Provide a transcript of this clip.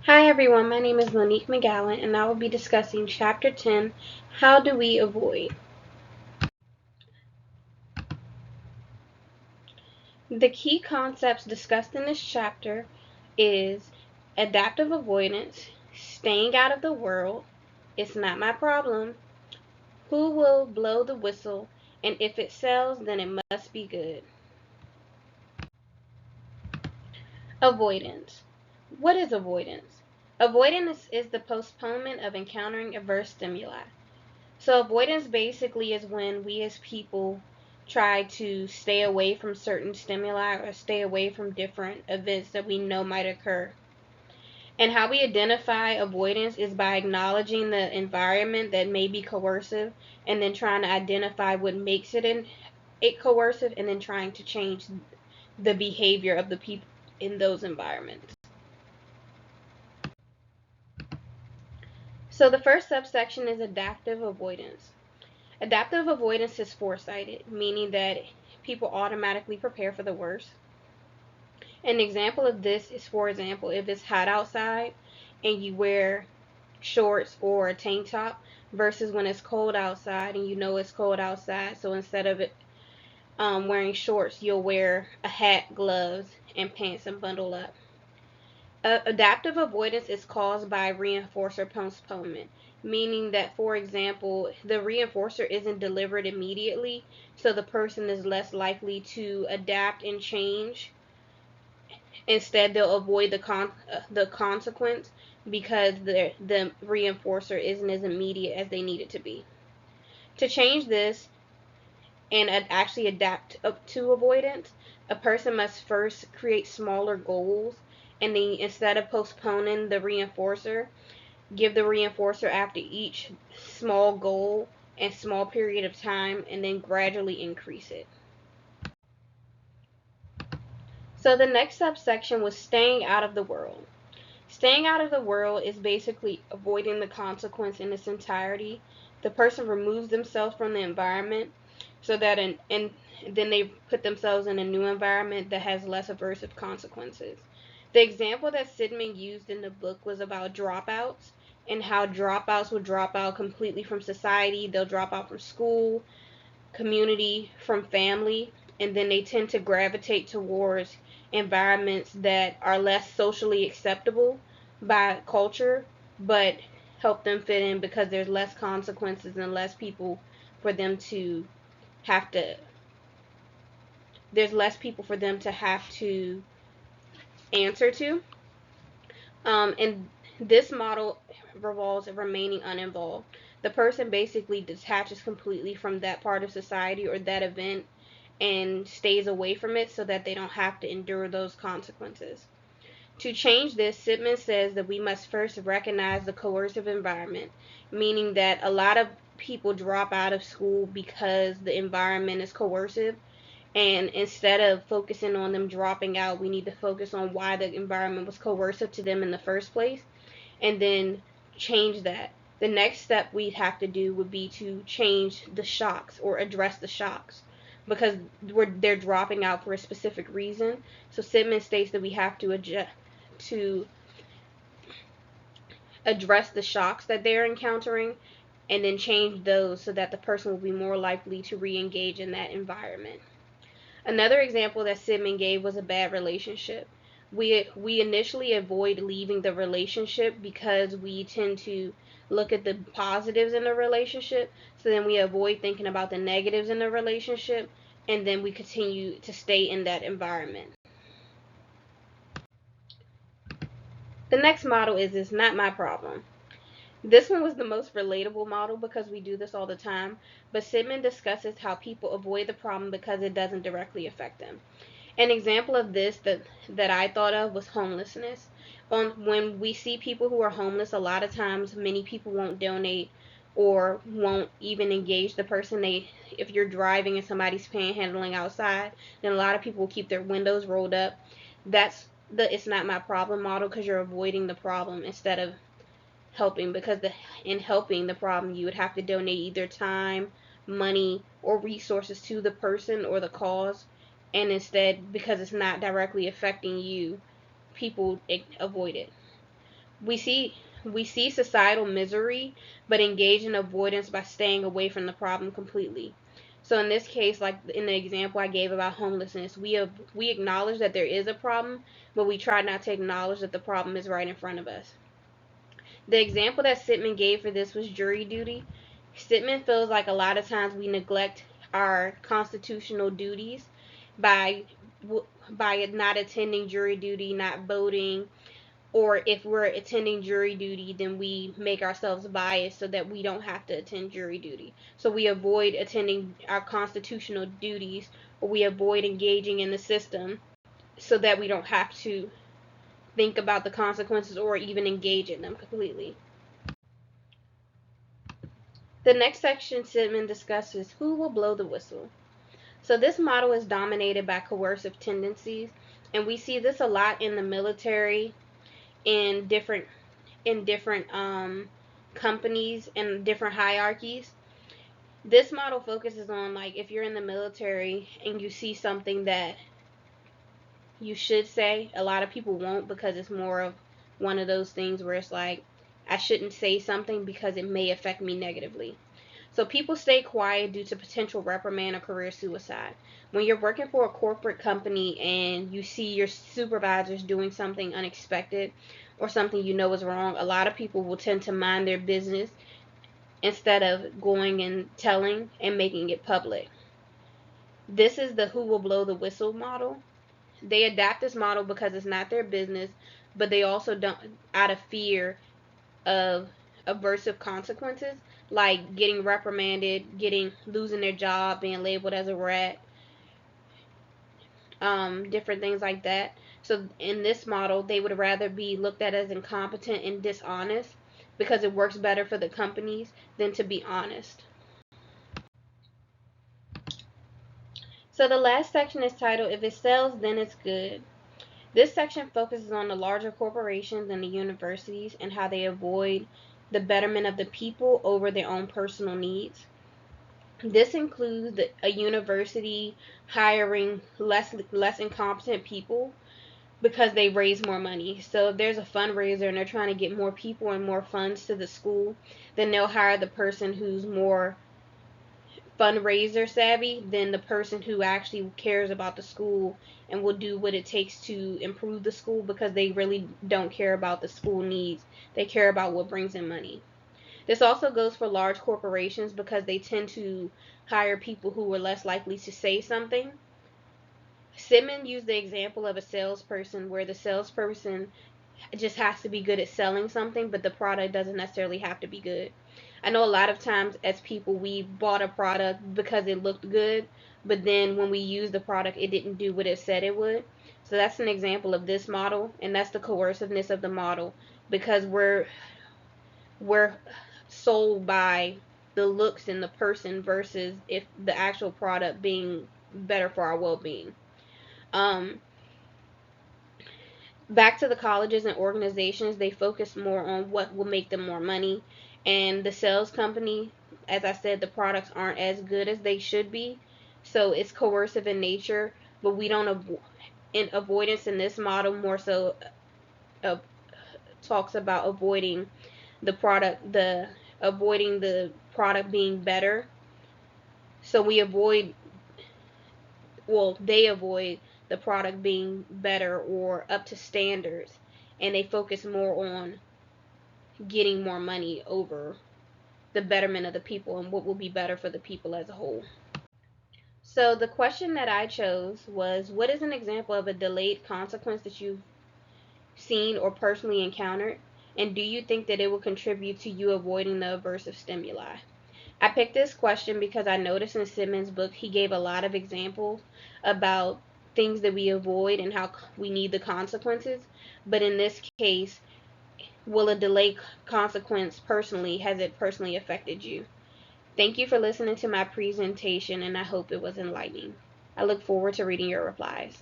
Hi everyone, my name is Monique McGowan and I will be discussing Chapter 10, How Do We Avoid? The key concepts discussed in this chapter is adaptive avoidance, staying out of the world, it's not my problem, who will blow the whistle, and if it sells, then it must be good. Avoidance. What is avoidance? Avoidance is the postponement of encountering adverse stimuli. So avoidance basically is when we as people try to stay away from certain stimuli or stay away from different events that we know might occur. And how we identify avoidance is by acknowledging the environment that may be coercive and then trying to identify what makes it coercive and then trying to change the behavior of the people in those environments. So the first subsection is adaptive avoidance. Adaptive avoidance is foresighted, meaning that people automatically prepare for the worst. An example of this is, for example, if it's hot outside and you wear shorts or a tank top versus when it's cold outside and you know it's cold outside. So instead of wearing shorts, you'll wear a hat, gloves, and pants and bundle up. Adaptive avoidance is caused by reinforcer postponement, meaning that, for example, the reinforcer isn't delivered immediately, so the person is less likely to adapt and change. Instead, they'll avoid the consequence because the reinforcer isn't as immediate as they need it to be. To change this and actually adapt up to avoidance, a person must first create smaller goals and then instead of postponing the reinforcer, give the reinforcer after each small goal and small period of time and then gradually increase it. So the next subsection was staying out of the world. Staying out of the world is basically avoiding the consequence in its entirety. The person removes themselves from the environment so that and then they put themselves in a new environment that has less aversive consequences. The example that Sidman used in the book was about dropouts and how dropouts will drop out completely from society. They'll drop out from school, community, from family, and then they tend to gravitate towards environments that are less socially acceptable by culture, but help them fit in because there's less consequences and less people for them to have to there's less people for them to have to answer to. And this model revolves in remaining uninvolved. The person basically detaches completely from that part of society or that event and stays away from it so that they don't have to endure those consequences. To change this, Sipman says that we must first recognize the coercive environment, meaning that a lot of people drop out of school because the environment is coercive. And instead of focusing on them dropping out, we need to focus on why the environment was coercive to them in the first place and then change that. The next step we'd have to do would be to change the shocks or address the shocks because they're dropping out for a specific reason. So Sidman states that we have to to address the shocks that they're encountering and then change those so that the person will be more likely to re-engage in that environment. Another example that Sidman gave was a bad relationship. We initially avoid leaving the relationship because we tend to look at the positives in the relationship. So then we avoid thinking about the negatives in the relationship and then we continue to stay in that environment. The next model is It's Not My Problem. This one was the most relatable model because we do this all the time, but Sidman discusses how people avoid the problem because it doesn't directly affect them. An example of this that I thought of was homelessness. When we see people who are homeless, a lot of times many people won't donate or won't even engage the person. They If you're driving and somebody's panhandling outside, then a lot of people will keep their windows rolled up. That's the It's Not My Problem model because you're avoiding the problem instead of helping, because in helping the problem you would have to donate either time, money, or resources to the person or the cause, and instead, because it's not directly affecting you, people avoid it. We see we see societal misery, but engage in avoidance by staying away from the problem completely. So in this case, like in the example I gave about homelessness, we acknowledge that there is a problem, but we try not to acknowledge that the problem is right in front of us. The example that Sitman gave for this was jury duty. Sitman feels like a lot of times we neglect our constitutional duties by by not attending jury duty, not voting, or if we're attending jury duty, then we make ourselves biased so that we don't have to attend jury duty. So we avoid attending our constitutional duties, or we avoid engaging in the system so that we don't have to think about the consequences or even engage in them completely. The next section, Sidman discusses who will blow the whistle. So this model is dominated by coercive tendencies, and we see this a lot in the military, in different companies and different hierarchies. This model focuses on, like, if you're in the military and you see something that you should say, a lot of people won't, because it's more of one of those things where it's like, I shouldn't say something because it may affect me negatively. So people stay quiet due to potential reprimand or career suicide. When you're working for a corporate company and you see your supervisors doing something unexpected or something you know is wrong, a lot of people will tend to mind their business instead of going and telling and making it public. This is the who will blow the whistle model. They adapt this model because it's not their business, but they also don't, out of fear of aversive consequences, like getting reprimanded, getting losing their job, being labeled as a rat, different things like that. So in this model, they would rather be looked at as incompetent and dishonest because it works better for the companies than to be honest. So the last section is titled If It Sells, Then It's Good. This section focuses on the larger corporations and the universities and how they avoid the betterment of the people over their own personal needs. This includes a university hiring less incompetent people because they raise more money. So if there's a fundraiser and they're trying to get more people and more funds to the school, then they'll hire the person who's more fundraiser savvy than the person who actually cares about the school and will do what it takes to improve the school, because they really don't care about the school needs. They care about what brings in money. This also goes for large corporations because they tend to hire people who are less likely to say something. Simmons used the example of a salesperson where the salesperson just has to be good at selling something, but the product doesn't necessarily have to be good. I know a lot of times as people, we bought a product because it looked good, but then when we used the product, it didn't do what it said it would. So that's an example of this model, and that's the coerciveness of the model, because we're sold by the looks in the person versus if the actual product being better for our well-being. Um, Back to the colleges and organizations, they focus more on what will make them more money. And the sales company, as I said, the products aren't as good as they should be. So it's coercive in nature, but we don't in avoidance in this model more so uh, talks about avoiding the product being better. So they avoid the product being better or up to standards, and they focus more on getting more money over the betterment of the people and what will be better for the people as a whole. So the question that I chose was, what is an example of a delayed consequence that you've seen or personally encountered? And do you think that it will contribute to you avoiding the aversive stimuli? I picked this question because I noticed in Simmons' book he gave a lot of examples about things that we avoid and how we need the consequences. But in this case, will a delayed consequence has it personally affected you? Thank you for listening to my presentation, and I hope it was enlightening. I look forward to reading your replies.